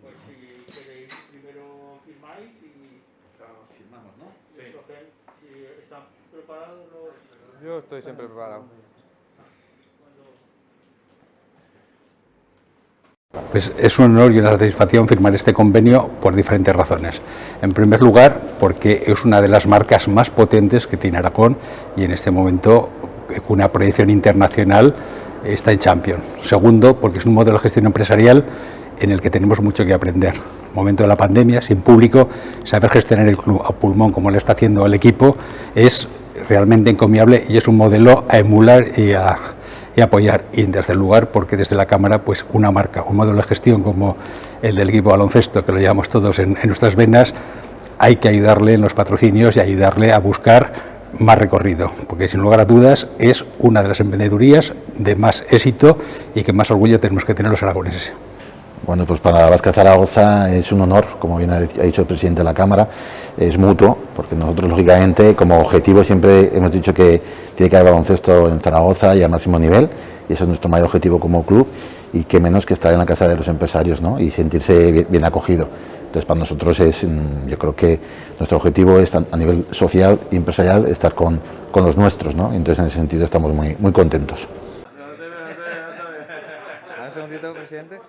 Pues si queréis, primero firmáis y Firmamos, ¿no? sí. Si están preparados los... Yo estoy siempre preparado. Pues es un honor y una satisfacción firmar este convenio por diferentes razones. En primer lugar, porque es una de las marcas más potentes que tiene Aragón y en este momento con una proyección internacional está en Champions. Segundo, porque es un modelo de gestión empresarial en el que tenemos mucho que aprender. En el momento de la pandemia, sin público, saber gestionar el club a pulmón como lo está haciendo el equipo es realmente encomiable y es un modelo a emular y apoyar. Y en tercer lugar, porque desde la Cámara, pues una marca, un modelo de gestión como el del equipo baloncesto, que lo llevamos todos en nuestras venas, hay que ayudarle en los patrocinios y ayudarle a buscar más recorrido, porque sin lugar a dudas es una de las emprendedurías de más éxito y que más orgullo tenemos que tener los aragoneses. Bueno, pues para Vázquez Zaragoza es un honor, como bien ha dicho el presidente de la Cámara, es mutuo, porque nosotros lógicamente como objetivo siempre hemos dicho que tiene que haber baloncesto en Zaragoza y al máximo nivel, y ese es nuestro mayor objetivo como club, y qué menos que estar en la casa de los empresarios, ¿no? Y sentirse bien acogido. Entonces para nosotros yo creo que nuestro objetivo es a nivel social y empresarial estar con los nuestros, ¿no? Entonces en ese sentido estamos muy contentos. Un segundito, presidente.